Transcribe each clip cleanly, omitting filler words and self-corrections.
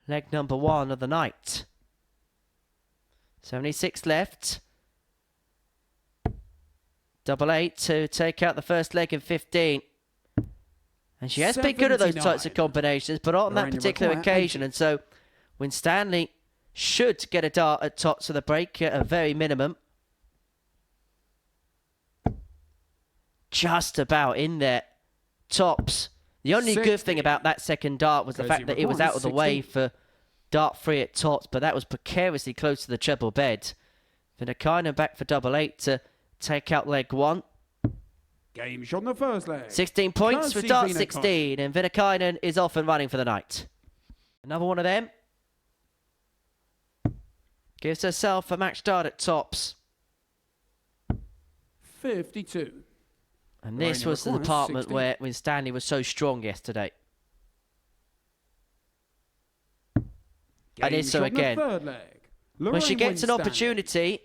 leg number 1 of the night. 76 left. Double 8 to take out the first leg in 15. And she has been good at those types of combinations, but not on that particular occasion. 80. And so Winstanley should get a dart at tots of the break at a very minimum. Just about in there. Tops. The only good thing about that second dart was the fact that it was out of the way for dart 3 at tots, but that was precariously close to the treble bed. Vinnakainen back for double 8 to take out leg 1. Game shot on the first leg. 16 points for Kirsi dart Vinnakainen. 16, and Vinnakainen is off and running for the night. Another one of them. Gives herself a match dart at tops. 52. And this Lorraine was the requires department 16. where Winstanley was so strong yesterday. And Game is so shot on the again. third leg. When she Lorraine gets an Winstanley. opportunity,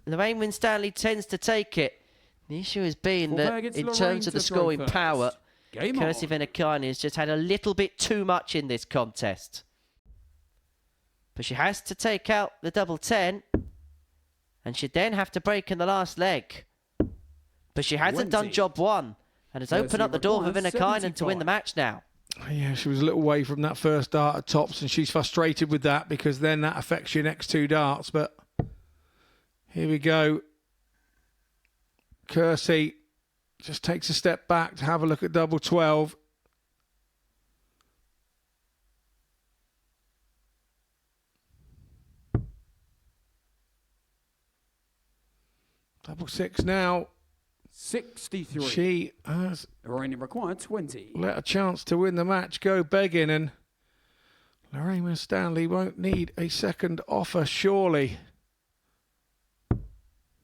Lorraine Winstanley tends to take it. The issue has been Full that bag, it's in Lorraine terms of to the throw scoring first. power, Game Kirsi on. Vinnakainen has just had a little bit too much in this contest. But she has to take out the double 10, and she'd then have to break in the last leg. But she hasn't done 20. job 1, and has Kirsi opened up the door for requires Vinnakainen to win the 75. match now. Yeah, she was a little away from that first dart at tops, and she's frustrated with that because then that affects your next 2 darts. But here we go. Kirsi just takes a step back to have a look at double 12. Double 6 now. 63. She has Lorraine required 20. let a chance to win the match go begging, and Lorraine Winstanley won't need a second offer, surely.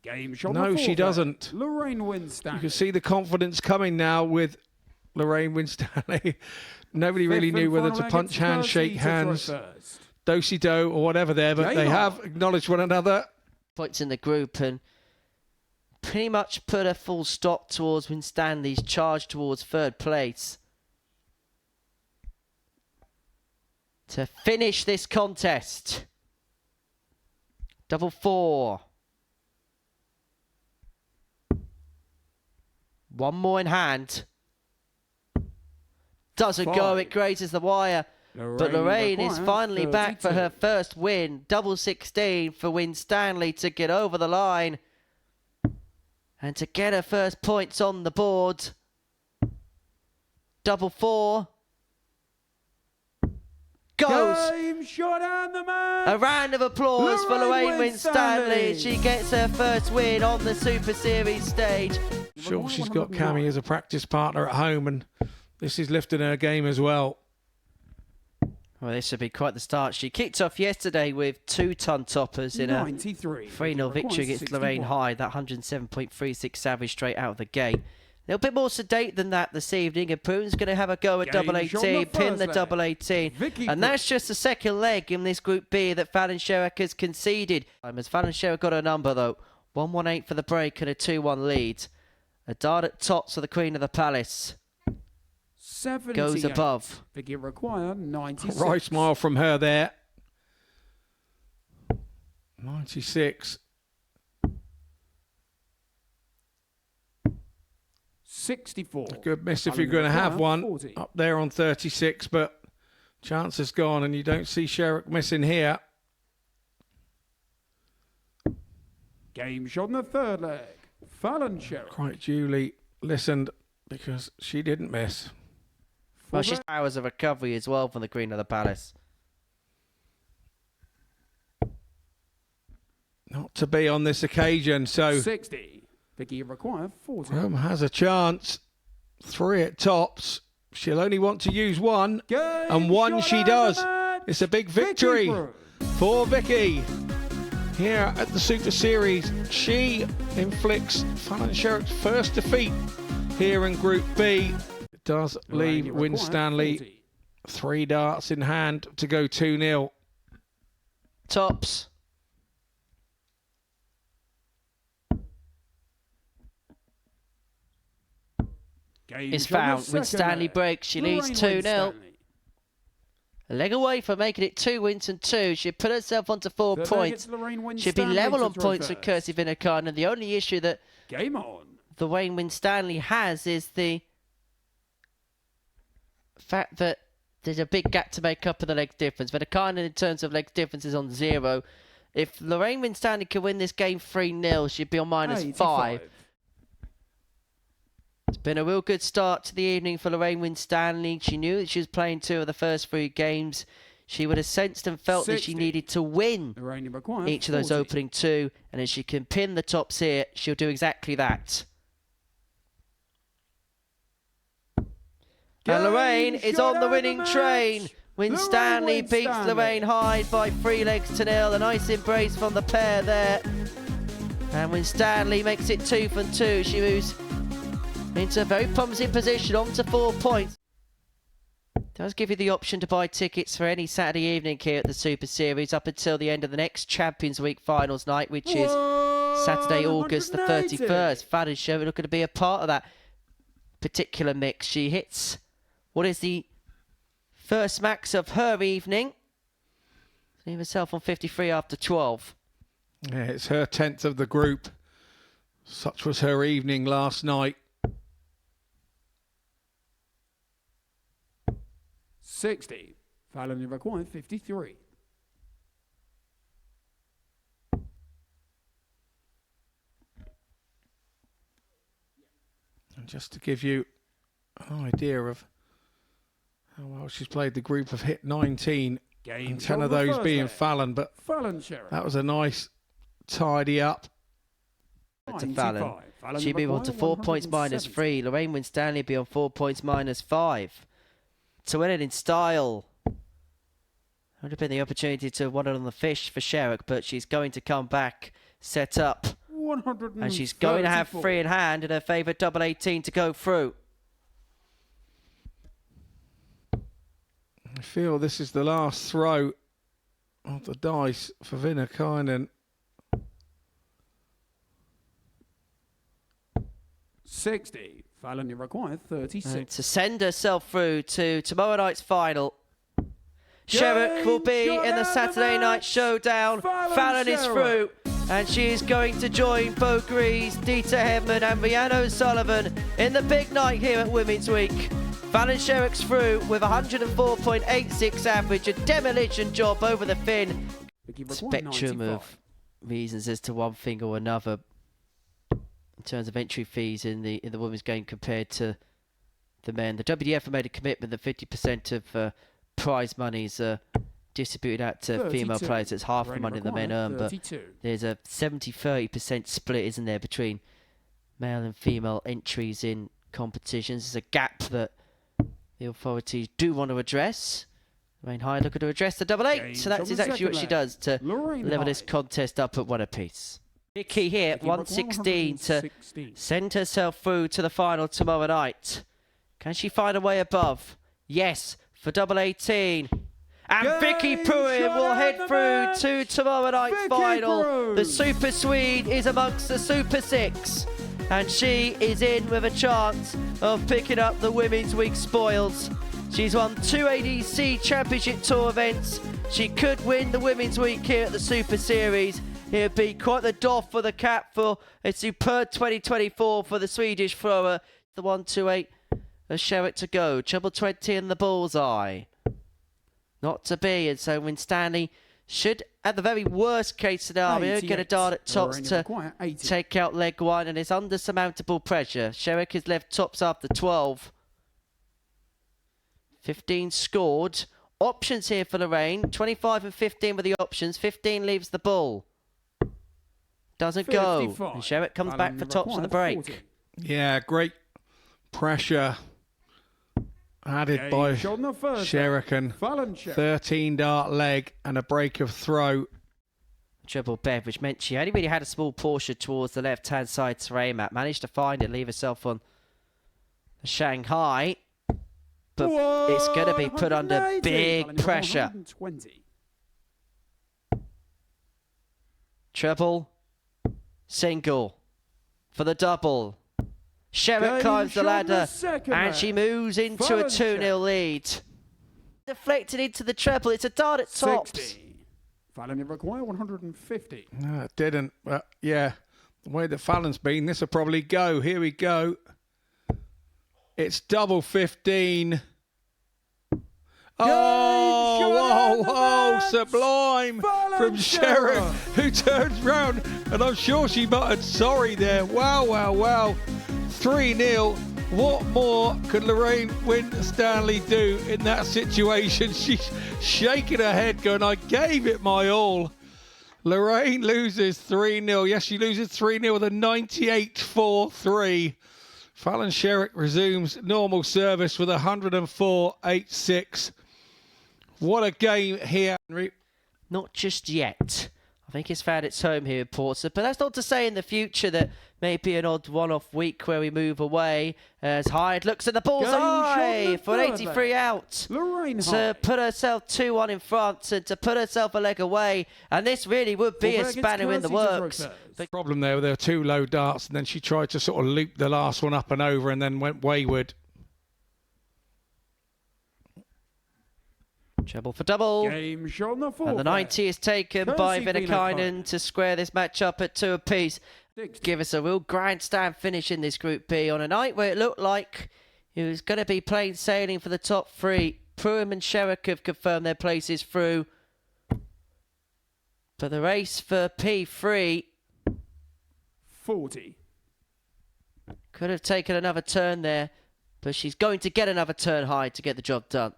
Game shot on No, the she fourth doesn't. leg. Lorraine Winstanley. You can see the confidence coming now with Lorraine Winstanley. Nobody really Fifth knew and whether final to leg, punch it's hands, Kirsi shake to throw hands, first. do-si-do or whatever there, but Game they on. have acknowledged one another. Points in the group and pretty much put a full stop towards Winstanley's charge towards third place. To finish this contest. Double 4. One more in hand. Doesn't go, it 5. grazes the wire. But Lorraine is required finally back for 32. her first win. Double 16 for Winstanley to get over the line. And to get her first points on the board. Double 4. Goes. Game shot and the match. A round of applause for Lorraine Lorraine Winstanley. Winstanley. She gets her first win on the Super Series stage. Sure, she's got Cammy as a practice partner at home, and this is lifting her game as well. Well, this should be quite the start. She kicked off yesterday with 2-ton toppers in a 93. 3-0 victory against Lorraine Hyde. That 107.36 average straight out of the gate. A little bit more sedate than that this evening, and Poon's going to have a go at Game double shot on 18, the pin first the leg. double 18. Vicky And that's just the second leg in this Group B that Fallon Sherrick has conceded. As Fallon Sherrick got her number, though. 1-1-8 for the break and a 2-1 lead. A dart at tots for the Queen of the Palace. 78. Goes above. Vicky required 96. Right smile from her there. 96. 64. Good miss if Fallon you're going to have required one. 40. Up there on 36, but chance has gone, and you don't see Sherrick missing here. Game shot in the third leg. Fallon Sherrick. Quite duly listened because she didn't miss. Well, she's hours of recovery as well from the Queen of the Palace. Not to be on this occasion, so 60. Vicky required 40. Rome has a chance. 3 at tops. She'll only want to use one, Game and one shot she and does. the match. It's a big Vicky victory Broom. for Vicky. Here at the Super Series, she inflicts Fallon Sherrick's first defeat here in Group B. It does leave Lorraine required Winstanley 40. 3 darts in hand to go 2-0. Tops. Game Is shot in the found. second Winstanley leg. breaks. She leads Lorraine 2-0. Winstanley. A leg away from making it 2 wins and 2. She put herself onto 4 points. She'd be level on points with Kirsty Vinakainen. And the only issue that Game on. the Wayne Winstanley has is the fact that there's a big gap to make up for the leg difference. Vinakainen, in terms of leg difference, is on 0. If Lorraine Winstanley can win this game 3-0, she'd be on -5. It's been a real good start to the evening for Lorraine Winstanley. She knew that she was playing 2 of the first 3 games. She would have sensed and felt that she needed to win each of those opening 2. And if she can pin the tops here, she'll do exactly that. And Lorraine is on the winning train. Winstanley beats Lorraine Hyde by 3 legs to 0. A nice embrace from the pair there. And Winstanley makes it 2 from 2. She moves into a very promising position, on to 4 points. Does give you the option to buy tickets for any Saturday evening here at the Super Series up until the end of the next Champions Week finals night, which is Saturday, August the 31st. Fallon Sherwood looking to be a part of that particular mix. She hits what is the first max of her evening. Leave herself on 53 after 12. Yeah, it's her 10th of the group. Such was her evening last night. 60. Fallon required 53. And just to give you an idea of how well she's played the group, of hit 19, and 10 of those being Fallon, but that was a nice tidy up. To Fallon. She'd be on to 4 points -3. Lorraine Winstanley be on 4 points -5. To win it in style. Would have been the opportunity to win it on the fish for Sherrock, but she's going to come back, set up, and she's going to have 3 in hand in her favourite double 18 to go through. I feel this is the last throw of the dice for Vinakainen. 60. Fallon required 36. And to send herself through to tomorrow night's final. Sherrock will be in the Saturday night showdown. Fallon is through, and she is going to join Bo Grease, Dieter Hedman and Rhiannon O'Sullivan in the big night here at Women's Week. Fallon Sherrock's through with 104.86 average, a demolition job over the fin. Spectrum of reasons as to one thing or another in terms of entry fees in the women's game compared to the men. The WDF have made a commitment that 50% of prize monies are distributed out to female players. It's half the money the men earn, but there's a 70-30% split, isn't there, between male and female entries in competitions. There's a gap that the authorities do want to address. Lorraine Hyde looking to address the double 8, so that's exactly what she does to level this contest up at 1 apiece. Vicky here, 116 to send herself through to the final tomorrow night. Can she find a way above? Yes, for double 18. And Vicky Pruitt will head through to tomorrow night's final. The Super Swede is amongst the Super 6. And she is in with a chance of picking up the Women's Week spoils. She's won 2 ADC Championship Tour events. She could win the Women's Week here at the Super Series. It would be quite the doff for the cap for a superb 2024 for the Swedish thrower. The 1-2-8 of Sherrock to go. Treble 20 in the bullseye. Not to be, and so Winstanley should, at the very worst case scenario, get a dart at tops to take out leg 1, and it's under surmountable pressure. Sherrock is left tops after 12. 15 scored. Options here for Lorraine. 25 and 15 with the options. 15 leaves the bull. Doesn't go. And Sherrock comes back for tops on the break. Yeah, great pressure added by Sherrock, and 13 dart leg and a break of throw. Triple bev, which meant she only really had a small portion towards the left-hand side terrain map. Managed to find it, leave herself on the Shanghai. But it's going to be put under big pressure. Treble, single for the double. Sherrock climbs the ladder and she moves into a 2-0 lead. deflected into the treble. It's a dart at tops. 60. Fallon, you require 150. No, it didn't. But yeah, the way that Fallon's been, this will probably go. Here we go. It's double 15. Oh, sublime from Sherrick, who turns round, and I'm sure she muttered sorry there. Wow, wow, wow. 3-0. What more could Lorraine Winstanley do in that situation? She's shaking her head going, I gave it my all. Lorraine loses 3-0. Yes, she loses 3-0 with a 98-4-3. Fallon Sherrick resumes normal service with 104-8-6. What a game here, Henry. Not just yet. I think it's found its home here in Portsmouth, but that's not to say in the future that maybe an odd one-off week where we move away as Hyde looks at the bullseye for an 83 out to put herself 2-1 in front and to put herself a leg away, and this really would be a spanner in the works. The problem there were 2 low darts, and then she tried to sort of loop the last one up and over and then went wayward. Treble for double. Game shot the and the 90 is taken by Venikainen to square this match up at 2 apiece. Give us a real grandstand finish in this Group B on a night where it looked like it was going to be plain sailing for the top 3. Pruham and Sherrick have confirmed their places through. But the race for P3 40 could have taken another turn there, but she's going to get another turn high to get the job done.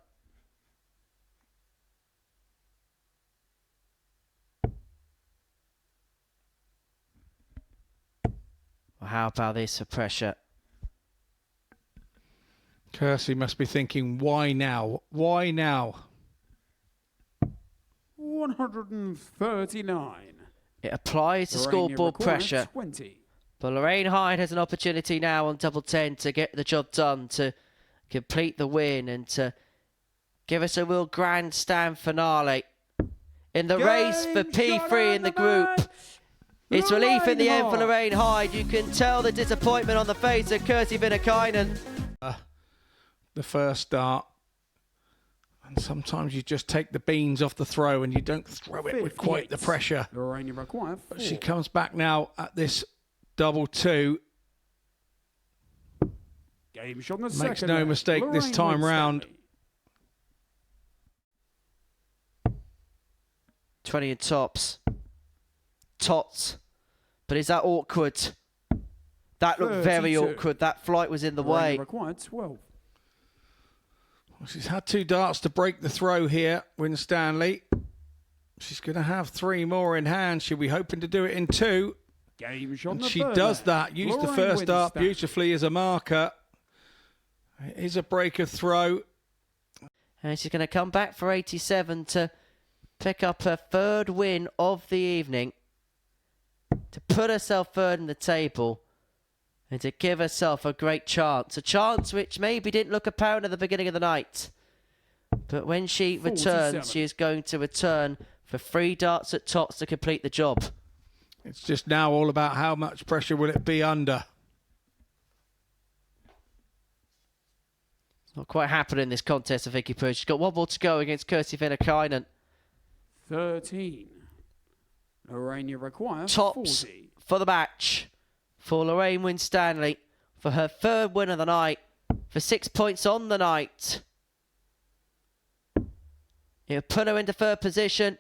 Well, how about this for pressure? Kersey must be thinking, why now? Why now? 139. It applies to scoreboard pressure. 20. But Lorraine Hyde has an opportunity now on double 10 to get the job done, to complete the win and to give us a real grandstand finale. In the race for P3 in the group, it's relief in the end for Lorraine Hyde. You can tell the disappointment on the face of Kirsty Venikainen. The first start. And sometimes you just take the beans off the throw and you don't throw it with quite the pressure. Lorraine, you require 4. But she comes back now at this double 2. Game shot on the Makes second no leg. mistake Lorraine this time round. 20 in tops. Tots. But is that awkward? That looked very 32. awkward. That flight was in the Lorraine, way. you require 12. Well, she's had 2 darts to break the throw here, Winstanley. She's going to have 3 more in hand. She'll be hoping to do it in 2. Game shot on And the she third does leg. that. Use the Lorraine first dart Winstanley. beautifully as a marker. It is a break of throw. And she's going to come back for 87 to pick up her 3rd win of the evening, to put herself 3rd in the table and to give herself a great chance. A chance which maybe didn't look apparent at the beginning of the night. But when she 47. returns, she is going to return for 3 darts at tops to complete the job. It's just now all about how much pressure will it be under. It's not quite happening in this contest for Vicky Pruham. She's got 1 more to go against Kirsty Venikainen. 13. Lorraine, you require Tops 40. for the match for Lorraine Winstanley for her 3rd win of the night, for 6 points on the night. It'll put her into 3rd position.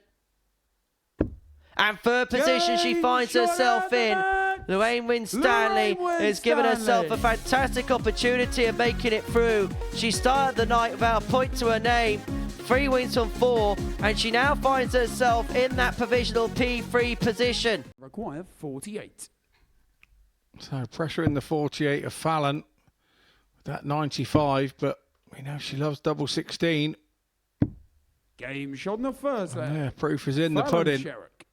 And 3rd position she finds herself in. Lorraine Winstanley has given herself a fantastic opportunity of making it through. She started the night without a point to her name. 3 wins from 4, and she now finds herself in that provisional P3 position. Require 48. So pressure in the 48 of Fallon with that 95, but we know she loves double 16. Game shot on the first leg. Yeah, proof is in the Fallon pudding. Sherrick.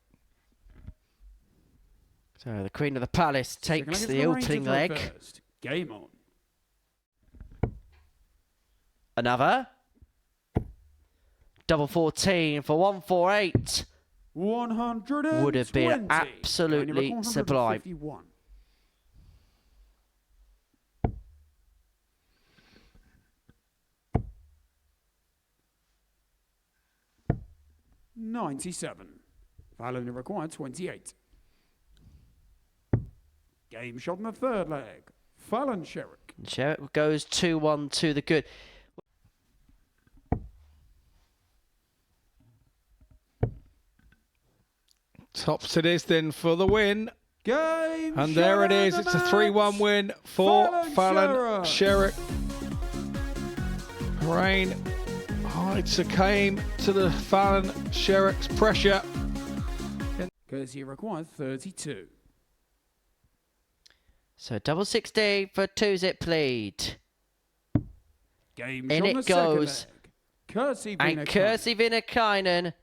So the Queen of the Palace takes Second leg the is Lorraine opening to leg. first. Game on. Another. Double 14 for 148. 120. Would have been absolutely sublime. 151. 97. Fallon required 28. Game shot in the third leg. Fallon Sherrick. Sherrick goes 2-1 to the good. Tops it is then for the win. Game And there it is. It's a 3-1 win for Fallon Sherrick. Rain succumbed to the Fallon Sherrick's pressure. Kersey required 32. So double 60 for 2-zip lead. Game In shot it the second goes. leg. Kersey And Kersey Vinnakainen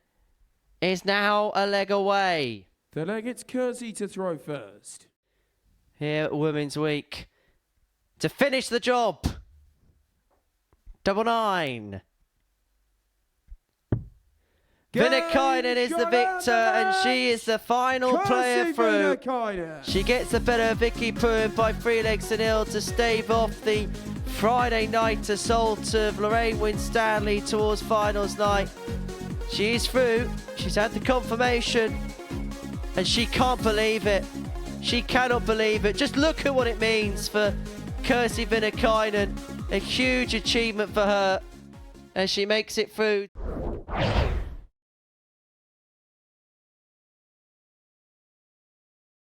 is now a leg away. The leg, it's Kersey to throw first. Here at Women's Week to finish the job. Double 9. Vinnakainen is the victor, and she is the final player through. She gets the better of Vicky Poon by 3-0 to stave off the Friday night assault of Lorraine Winstanley towards finals night. She is through. She's had the confirmation, and she can't believe it. She cannot believe it. Just look at what it means for Kersey Vinnakainen. A huge achievement for her, and she makes it through.